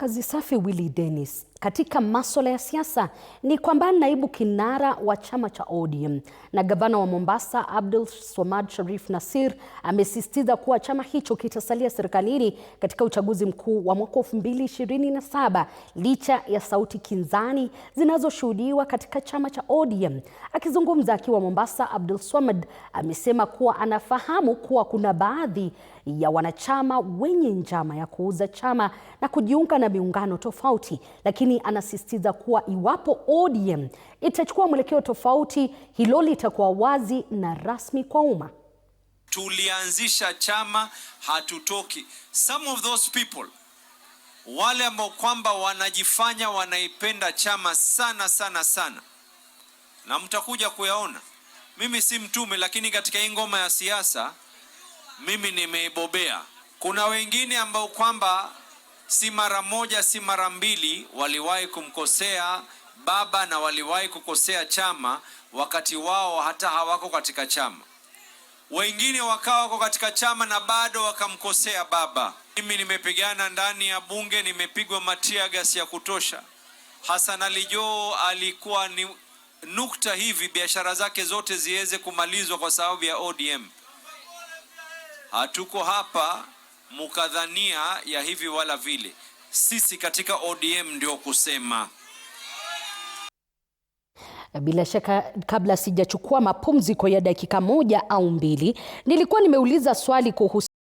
Kazi safi Willy Dennis. Katika masuala ya siasa ni kwamba naibu kinara wa chama cha ODM na gavana wa Mombasa Abdul Swamad Sharif Nassir amesisitiza kuwa chama hicho kitasalia serikalini katika uchaguzi mkuu wa mwaka 2027 licha ya sauti kinzani zinazoshuhudiwa katika chama cha ODM. Akizungumza akiwa Mombasa, Abdul Swamad amesema kuwa anafahamu kuwa kuna baadhi ya wanachama wenye njama ya kuuza chama na kujiunga na miungano tofauti, lakini anasisitiza kuwa iwapo ODM itachukua mwelekeo tofauti, hilo litakuwa wazi na rasmi kwa umma. Tulianzisha chama, hatutoki. Some of those people, wale ambao kwamba wanajifanya wanaipenda chama sana sana sana, na mtakuja kuyaona. Mimi si mtume, lakini katika hii ngoma ya siasa mimi nimeibobea. Kuna wengine ambao kwamba si mara moja si mara mbili waliwahi kumkosea baba na waliwahi kukosea chama wakati wao hata hawako katika chama. Wengine wakawa wako katika chama na bado wakamkosea baba. Mimi nimepigana ndani ya bunge, nimepigwa matia gasi ya kutosha. Hassan Ali Joho alikuwa ni nukta hivi biashara zake zote ziweze kumalizwa kwa sababu ya ODM. Hatuko hapa mukadhania ya hivi wala vile. Sisi katika ODM ndio kusema. Bila shaka, kabla sijachukua mapumziko ya dakika moja au mbili, nilikuwa nimeuliza swali kuhusu